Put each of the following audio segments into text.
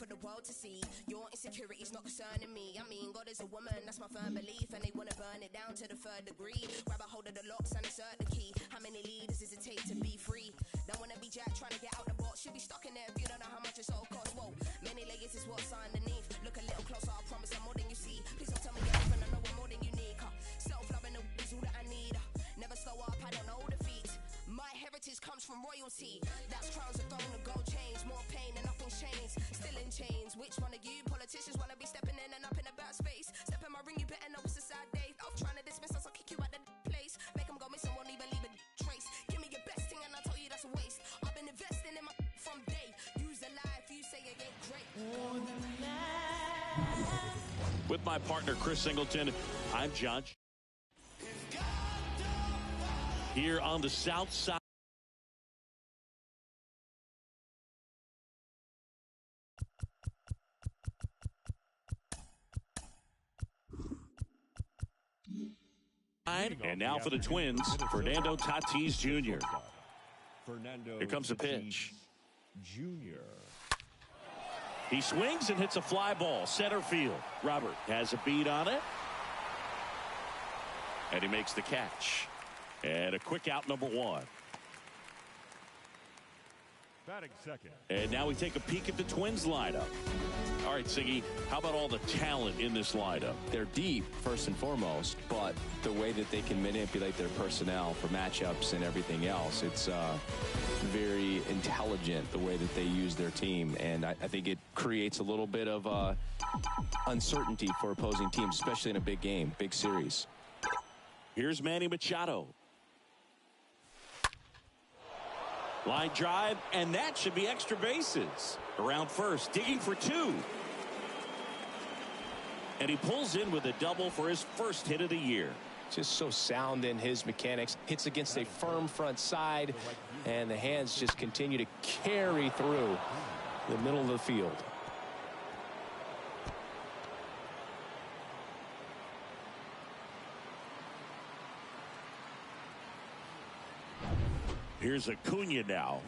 for the world to see. Your insecurity's not concerning me. I mean, God is a woman, that's my firm belief. And they wanna burn it down to the third degree. Grab a hold of the locks and insert the key. How many leaders does it take to be free? Don't wanna be Jack trying to get out the box. Should be stuck in there if you don't know how much it's all costs. Whoa, many layers is what's underneath. Look a little closer, I promise I'm more than you see. Please don't tell me you're different, I know I'm more than unique. Self-loving is all that I need. Never slow up, I don't know defeat. My heritage comes from royalty. That's crowns, a throne, a gold chains. More pain and nothing's changed. Still in chains. Which one of you politicians wanna be stepping in and up in a bad space? Step in my ring, you better know it's a sad day. Off trying to dismiss us, I'll kick you out the place. Make them go missing, won't even leave a trace. Give me your best thing and I'll tell you that's a waste. I've been investing in my from day. Use the life, you say it ain't great. With my partner, Chris Singleton, I'm John. Here on the south side. And now for the Twins, Fernando Tatis Jr. Here comes the pitch. Jr. He swings and hits a fly ball, center field. Robert has a beat on it. And he makes the catch. And a quick out, number one. Batting second. And now we take a peek at the Twins lineup. All right, Siggy, how about all the talent in this lineup? They're deep, first and foremost, but the way that they can manipulate their personnel for matchups and everything else, it's very intelligent the way that they use their team. And I think it creates a little bit of uncertainty for opposing teams, especially in a big game, big series. Here's Manny Machado. Line drive, and that should be extra bases. Around first, digging for two. And he pulls in with a double for his first hit of the year. Just so sound in his mechanics. Hits against a firm front side, and the hands just continue to carry through the middle of the field. Here's Acuna now.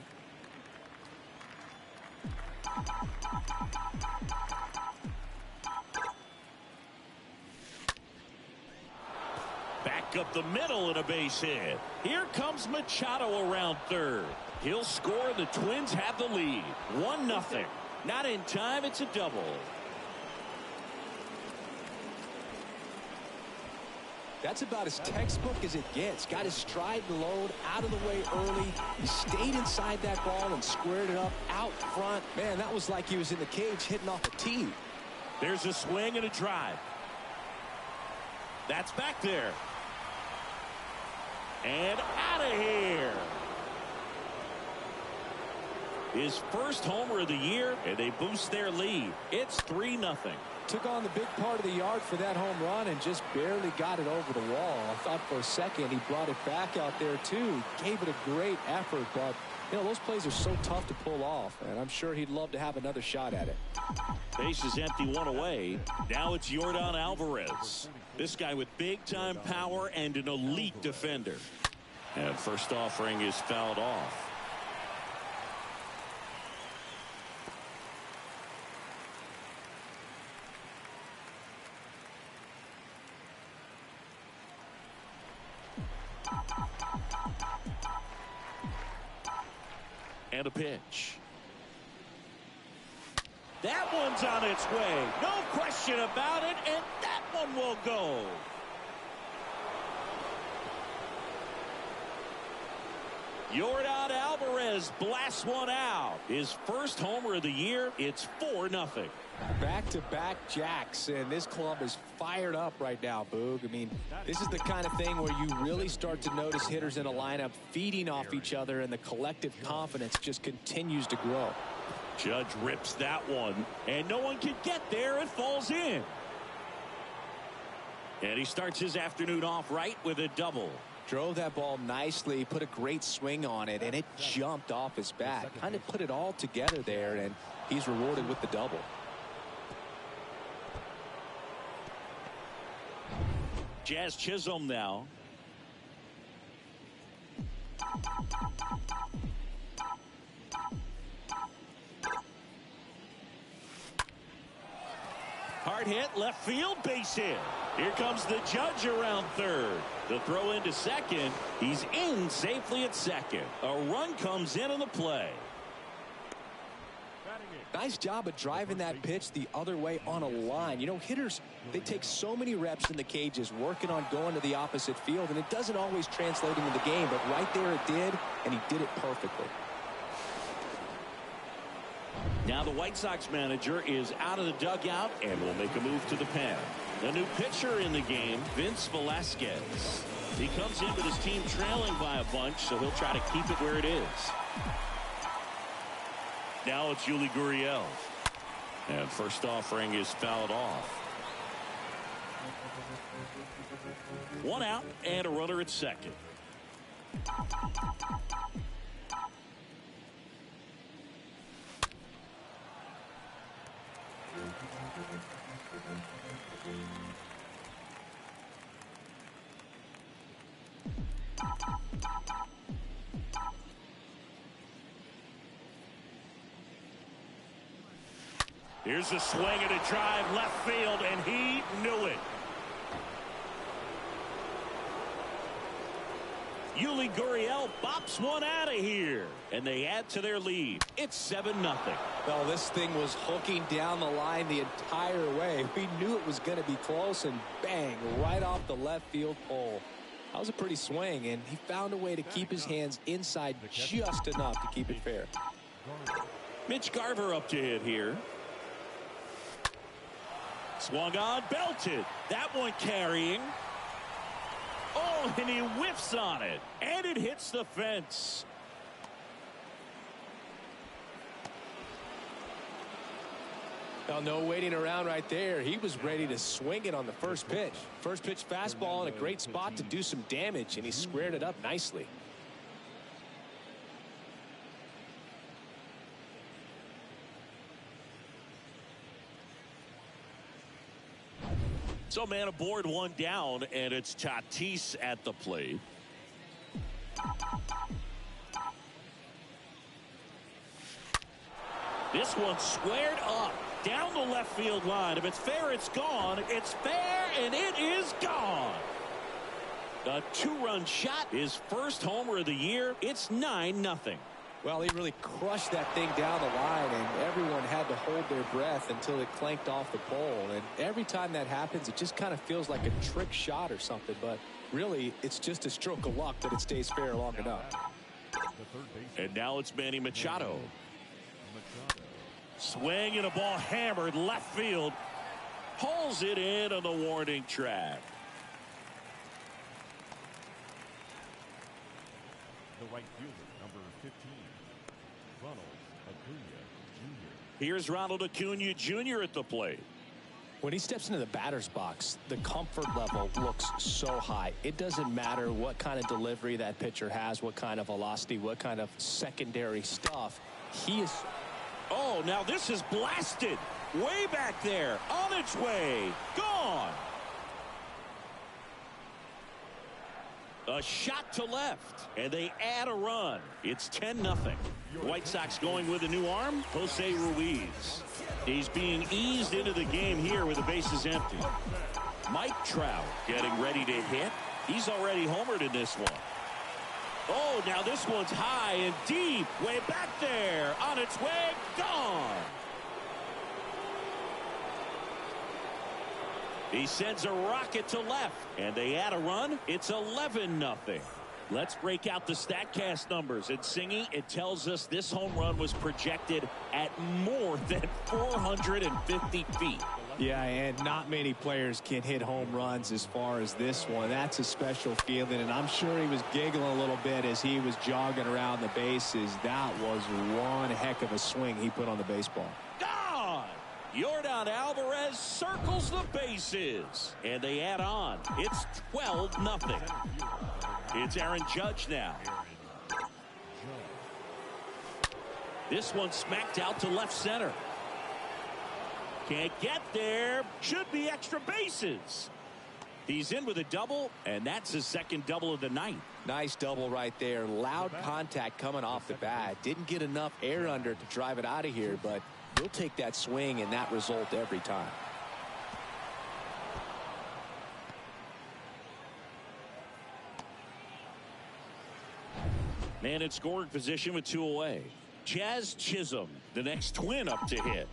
Back up the middle and a base hit. Here comes Machado around third. He'll score. The Twins have the lead. 1-0. Not in time. It's a double. That's about as textbook as it gets. Got his stride and load out of the way early. He stayed inside that ball and squared it up out front. Man, that was like he was in the cage hitting off a tee. There's a swing and a drive. That's back there. And out of here. His first homer of the year, and they boost their lead. It's 3-0. Took on the big part of the yard for that home run and just barely got it over the wall. I thought for a second he brought it back out there too. Gave it a great effort, but you know, those plays are so tough to pull off, and I'm sure he'd love to have another shot at it. Base is empty, one away. Now it's Yordan Alvarez. This guy with big-time power and an elite defender. And first offering is fouled off. And a pitch. That one's on its way. No question about it. And that one will go. Yordan Alvarez blasts one out. His first homer of the year. It's 4-0. Back-to-back jacks, and this club is fired up right now, Boog. I mean, this is the kind of thing where you really start to notice hitters in a lineup feeding off each other, and the collective confidence just continues to grow. Judge rips that one, and no one can get there. It falls in. And he starts his afternoon off right with a double. Drove that ball nicely, put a great swing on it, and it jumped off his bat. Kind of put it all together there, and he's rewarded with the double. Jazz Chisholm now. Hard hit, left field, base hit. Here comes the judge around third. The throw into second. He's in safely at second. A run comes in on the play. Nice job of driving that pitch the other way on a line. You know, hitters, they take so many reps in the cages working on going to the opposite field, and it doesn't always translate into the game, but right there it did, and he did it perfectly. Now the White Sox manager is out of the dugout and will make a move to the pen. The new pitcher in the game, Vince Velasquez. He comes in with his team trailing by a bunch, so he'll try to keep it where it is. Now it's Yuli Gurriel. And first offering is fouled off. 1 out and a runner at second. Here's a swing and a drive left field, and he knew it. Yuli Gurriel bops one out of here, and they add to their lead. It's 7-0. Well, this thing was hooking down the line the entire way. We knew it was going to be close, and bang, right off the left field pole. That was a pretty swing, and he found a way to keep his hands inside just enough to keep it fair. Mitch Garver up to hit here. Swung on, belted. That one carrying. Oh, and he whiffs on it. And it hits the fence. Well, no waiting around right there. He was ready to swing it on the first pitch. First pitch fastball in a great spot to do some damage, and he squared it up nicely. So man aboard, one down, and it's Tatis at the plate. This one squared up down the left field line. If it's fair, it's gone. It's fair, and it is gone. A two-run shot, his first homer of the year. It's 9-0. Well, he really crushed that thing down the line, and everyone had to hold their breath until it clanked off the pole. And every time that happens, it just kind of feels like a trick shot or something. But really, it's just a stroke of luck that it stays fair long enough. And now it's Manny Machado. Swing and a ball hammered left field. Pulls it in on the warning track. The right fielder, number 15, Ronald Acuna Jr. Here's Ronald Acuna Jr. at the plate. When he steps into the batter's box, the comfort level looks so high. It doesn't matter what kind of delivery that pitcher has, what kind of velocity, what kind of secondary stuff. He is... Oh, now this is blasted. Way back there. On its way. Gone. A shot to left, and they add a run. It's 10-0. White Sox going with a new arm, Jose Ruiz. He's being eased into the game here with the bases empty. Mike Trout getting ready to hit. He's already homered in this one. Oh, now this one's high and deep. Way back there. On its way. Gone. He sends a rocket to left, and they add a run. It's 11-0. Let's break out the StatCast numbers. And Singy, it tells us this home run was projected at more than 450 feet. Yeah, and not many players can hit home runs as far as this one. That's a special feeling, and I'm sure he was giggling a little bit as he was jogging around the bases. That was one heck of a swing he put on the baseball. Gone! Yordan Alvarez circles the bases, and they add on. It's 12-0. It's Aaron Judge now. This one smacked out to left center. Can't get there. Should be extra bases. He's in with a double, and that's his second double of the night. Nice double right there. Loud contact coming off the bat. Didn't get enough air under it to drive it out of here, but he'll take that swing and that result every time. Man in scoring position with 2 away. Jazz Chisholm, the next twin up to hit.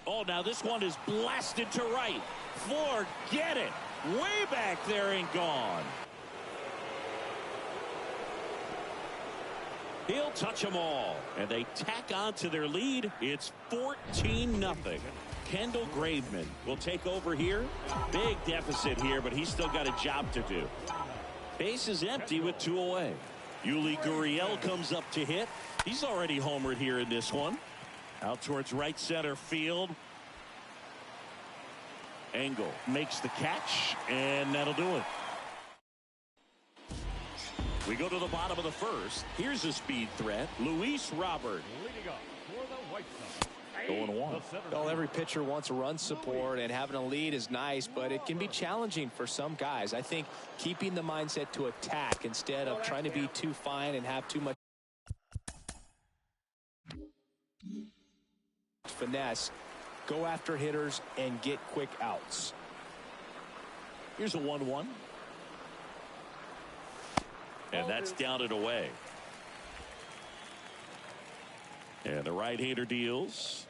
Oh, now this one is blasted to right. Forget it. Way back there and gone. He'll touch them all. And they tack on to their lead. It's 14-0. Kendall Graveman will take over here. Big deficit here, but he's still got a job to do. Base is empty with 2 away. Yuli Gurriel comes up to hit. He's already homered here in this one. Out towards right center field. Engel makes the catch, and that'll do it. We go to the bottom of the first. Here's a speed threat. Luis Robert. Leading up for the White Sox. 0-1. Well, every pitcher wants a run support, and having a lead is nice, but it can be challenging for some guys. I think keeping the mindset to attack instead of trying to be too fine and have too much finesse. Go after hitters and get quick outs. Here's a 1-1. And that's down and away. And the right-hander deals.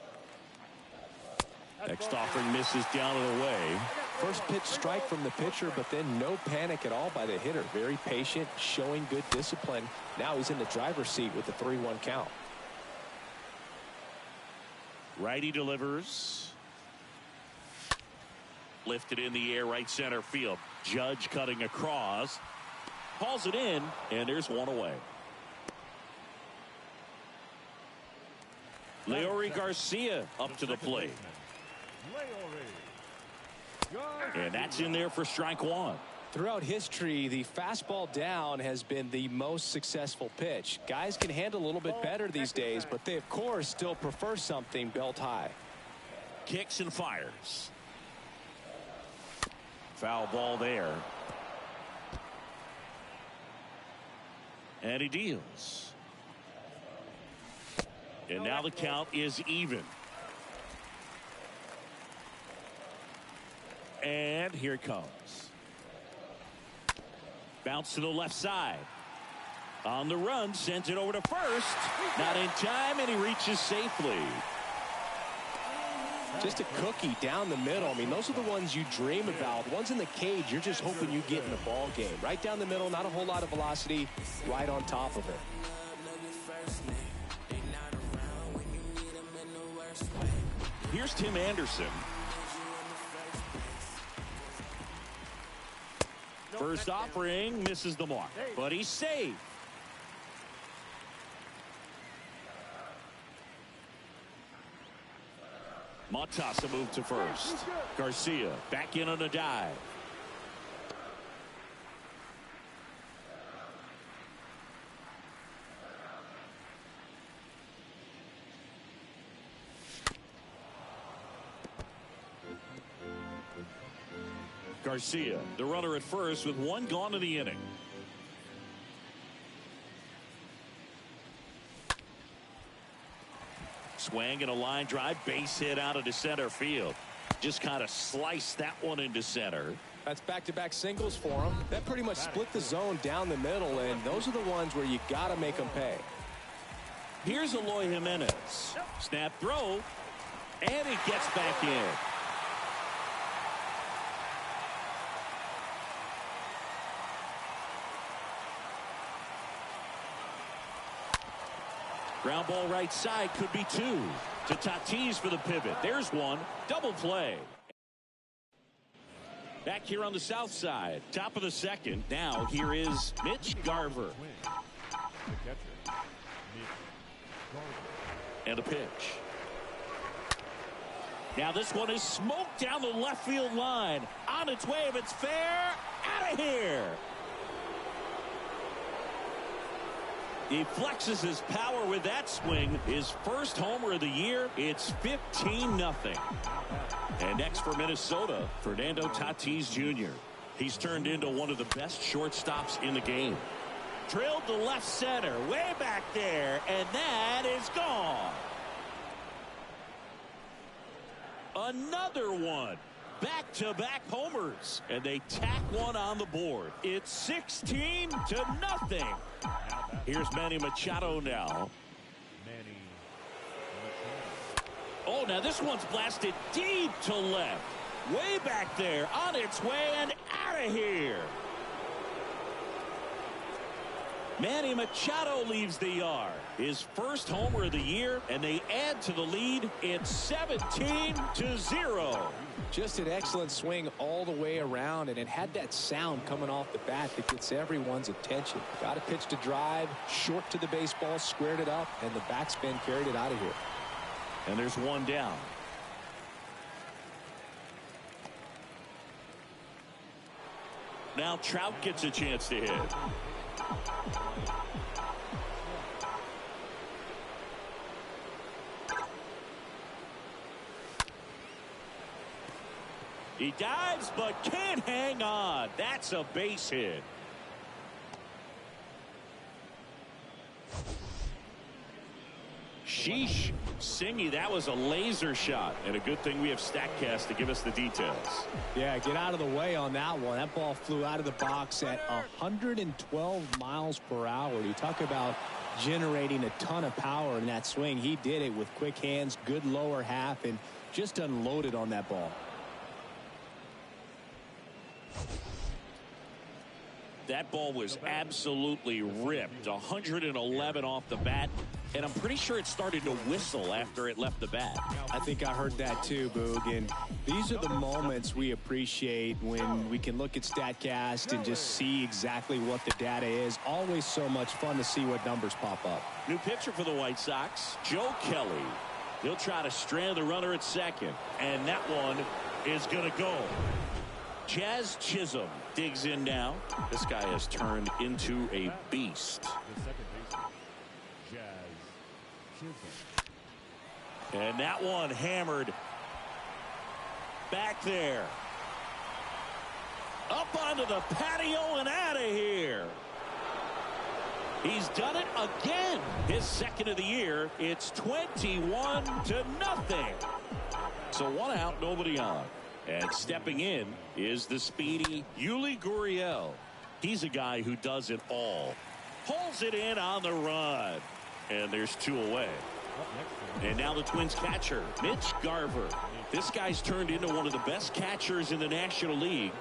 Next offering misses down and away. First pitch strike from the pitcher, but then no panic at all by the hitter. Very patient, showing good discipline. Now he's in the driver's seat with the 3-1 count. Righty delivers. Lifted in the air, right center field. Judge cutting across. Hauls it in, and there's 1 away. Leori Garcia up to the plate. And that's in there for strike 1. Throughout history, the fastball down has been the most successful pitch. Guys can handle a little bit better these days, but they, of course, still prefer something belt high. Kicks and fires. Foul ball there. And he deals. And now the count is even. And here it comes. Bounce to the left side. On the run, sends it over to first. Not in time, and he reaches safely. Just a cookie down the middle. I mean, those are the ones you dream about. Ones in the cage, you're just hoping you get in the ball game. Right down the middle, not a whole lot of velocity, right on top of it. Here's Tim Anderson. First offering misses the mark, but he's safe. Montasa moved to first. Garcia back in on a dive. Garcia, the runner at first with 1 gone in the inning. Swing and a line drive, base hit out into center field. Just kind of sliced that one into center. That's back-to-back singles for him. That pretty much split the zone down the middle, and those are the ones where you got to make them pay. Here's Eloy Jimenez. Snap throw, and he gets back in. Ground ball right side, could be 2. To Tatis for the pivot. There's 1. Double play. Back here on the south side. Top of the second. Now here is Mitch Garver. And a pitch. Now this one is smoked down the left field line. On its way, if it's fair, out of here. He flexes his power with that swing. His first homer of the year. It's 15-0. And next for Minnesota, Fernando Tatis Jr. He's turned into one of the best shortstops in the game. Drilled to left center, way back there, and that is gone. Another one. back-to-back homers, and they tack one on the board. It's 16-0. Here's Manny Machado now. Manny Machado. Oh, now this one's blasted deep to left. Way back there, on its way and out of here. Manny Machado leaves the yard. His first homer of the year, and they add to the lead. It's 17-0. Just an excellent swing all the way around, and it had that sound coming off the bat that gets everyone's attention. Got a pitch to drive, short to the baseball, squared it up, and the backspin carried it out of here. And there's one down. Now Trout gets a chance to hit. He dives but can't hang on. That's a base hit. Sheesh. Singy, that was a laser shot. And a good thing we have StatCast to give us the details. Yeah, get out of the way on that one. That ball flew out of the box at 112 miles per hour. You talk about generating a ton of power in that swing. He did it with quick hands, good lower half, and just unloaded on that ball. That ball was absolutely ripped. 111 off the bat. And I'm pretty sure it started to whistle after it left the bat. I think I heard that too, Boog. And these are the moments we appreciate when we can look at StatCast and just see exactly what the data is. Always so much fun to see what numbers pop up. New pitcher for the White Sox, Joe Kelly. He'll try to strand the runner at second. And that one is going to go. Jazz Chisholm digs in now. This guy has turned into a beast. The second baseman, Jazz Chisholm. And that one hammered back there. Up onto the patio and out of here. He's done it again. His second of the year. It's 21-0. So one out, nobody on. And stepping in is the speedy Yuli Gurriel. He's a guy who does it all. Pulls it in on the run. And there's two away. And now the Twins catcher, Mitch Garver. This guy's turned into one of the best catchers in the National League.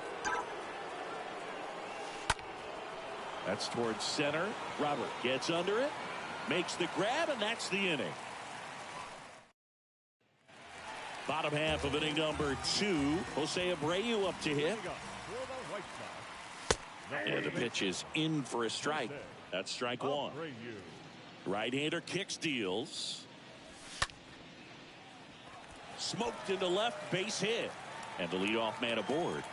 That's towards center. Robert gets under it, makes the grab, and that's the inning. Bottom half of inning number 2. Jose Abreu up to hit. And the pitch is in for a strike. That's strike one. Right-hander kicks, deals. Smoked into left, base hit. And the leadoff man aboard.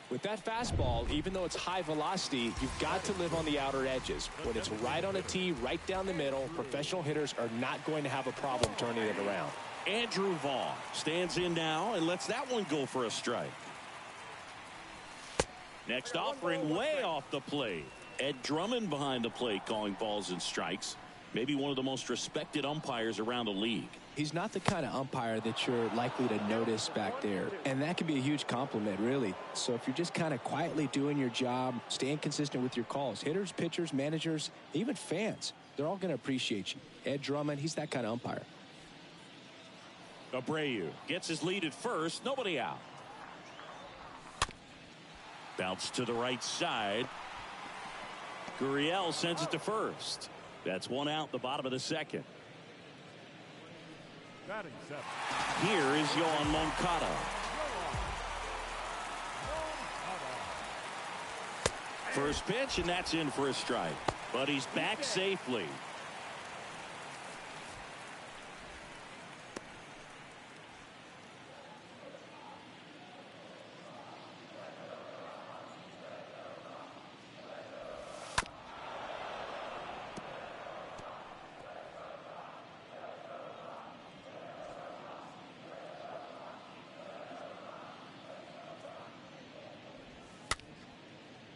With that fastball, even though it's high velocity, you've got to live on the outer edges. When it's right on a tee, right down the middle, professional hitters are not going to have a problem turning it around. Andrew Vaughn stands in now and lets that one go for a strike. Next offering way off the plate. Ed Drummond behind the plate calling balls and strikes. Maybe one of the most respected umpires around the league. He's not the kind of umpire that you're likely to notice back there. And that can be a huge compliment, really. So if you're just kind of quietly doing your job, staying consistent with your calls, hitters, pitchers, managers, even fans, they're all going to appreciate you. Ed Drummond, he's that kind of umpire. Abreu gets his lead at first. Nobody out. Bounce to the right side. Gurriel sends it to first. That's one out, the bottom of the second. Batting seven. Here is Yoan Moncada. First pitch, and that's in for a strike. But he's back safely.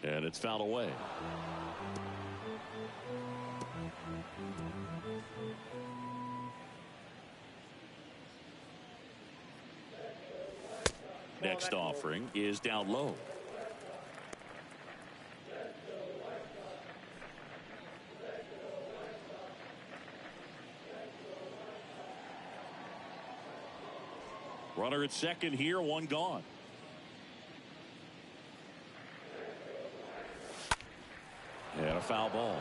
And it's fouled away. Next offering is down low. Runner at second here, one gone. And a foul ball.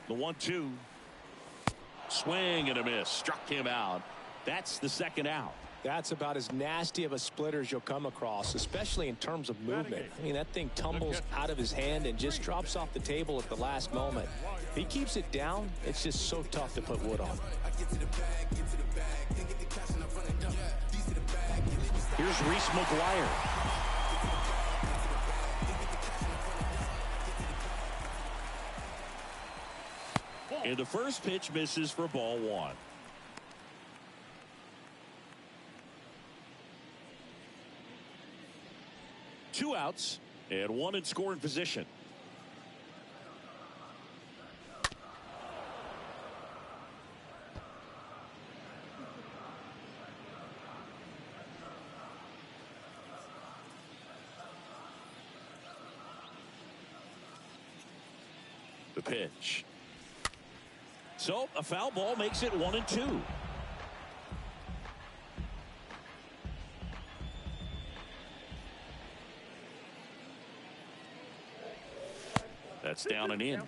The 1-2. Swing and a miss. Struck him out. That's the second out. That's about as nasty of a splitter as you'll come across, especially in terms of movement. I mean, that thing tumbles out of his hand and just drops off the table at the last moment. If he keeps it down, it's just so tough to put wood on. Here's Reese McGuire. And the first pitch misses for ball one. Two outs and one in scoring position. The pitch. So a foul ball makes it 1-2. That's down and in.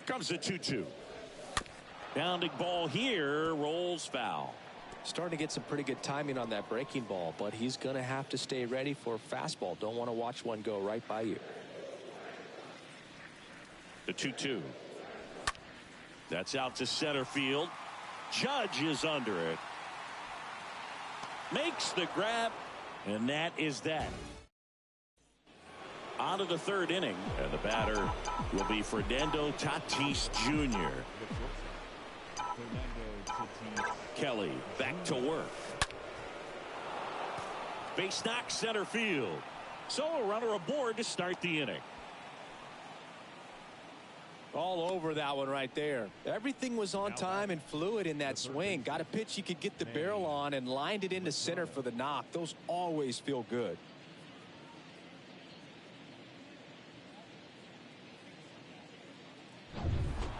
Comes the 2-2. Bounding ball here, rolls foul. Starting to get some pretty good timing on that breaking ball, but he's going to have to stay ready for a fastball. Don't want to watch one go right by you. The 2-2. That's out to center field. Judge is under it. Makes the grab, and that is that. On to the third inning, and the batter will be Fernando Tatis Jr. Kelly back to work. Base knock center field. So a runner aboard to start the inning. All over that one right there. Everything was on time and fluid in that swing. Got a pitch you could get the barrel on and lined it into center for the knock. Those always feel good.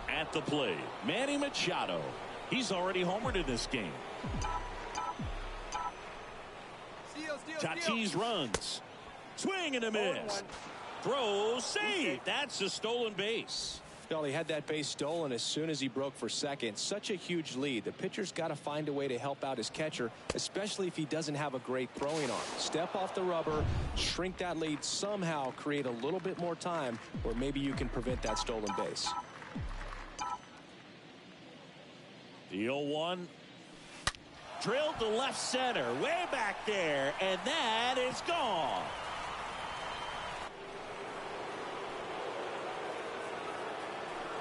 At the plate, Manny Machado. He's already homered in this game. Tatis runs. Swing and a miss. Throws, save. That's a stolen base. Well, he had that base stolen as soon as he broke for second. Such a huge lead. The pitcher's got to find a way to help out his catcher, especially if he doesn't have a great throwing arm. Step off the rubber, shrink that lead somehow, create a little bit more time, or maybe you can prevent that stolen base. The 0-1. Drilled to left center, way back there, and that is gone.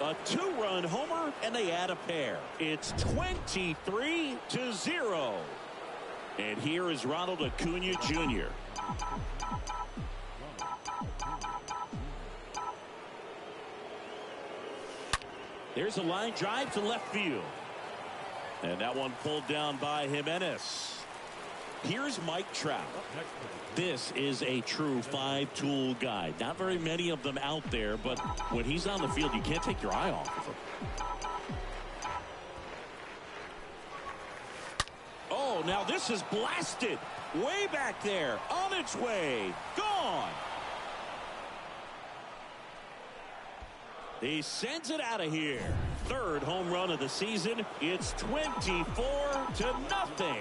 A two-run homer, and they add a pair. It's 23-0. And here is Ronald Acuna Jr. There's a line drive to left field. And that one pulled down by Jimenez. Here's Mike Trout. This is a true five-tool guy. Not very many of them out there, but when he's on the field, you can't take your eye off of him. Oh, now this is blasted. Way back there. On its way. Gone. He sends it out of here. Third home run of the season. It's 24-0.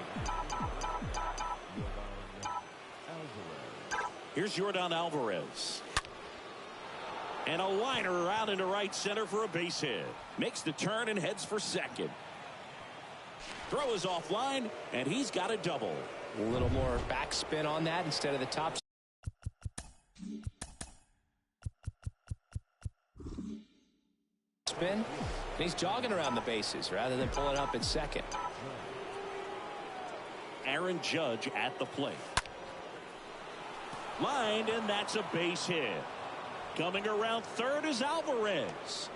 Here's Yordan Alvarez. And a liner around into right center for a base hit. Makes the turn and heads for second. Throw is offline, and he's got a double. A little more backspin on that instead of the top spin. And he's jogging around the bases rather than pulling up at second. Aaron Judge at the plate. Lined, and that's a base hit. Coming around third is Alvarez.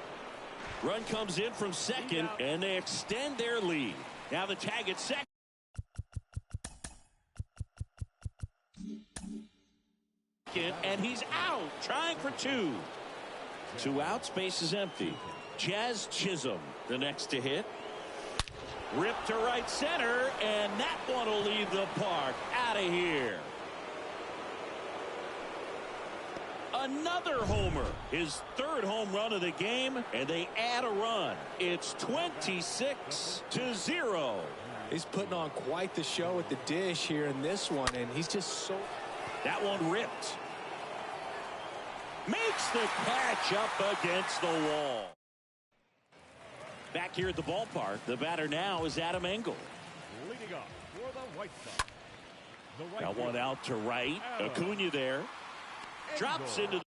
Run comes in from second, and they extend their lead. Now the tag at second. And he's out, trying for two. 2 outs, base is empty. Jazz Chisholm, the next to hit. Ripped to right center, and that one will leave the park. Out of here. Another homer, his 3rd home run of the game, and they add a run. It's 26-0. He's putting on quite the show at the dish here in this one, and he's just so... That one ripped. Makes the catch up against the wall. Back here at the ballpark, the batter now is Adam Engel. Leading up for the White Sox. Got one out to right. Acuna there. Drops into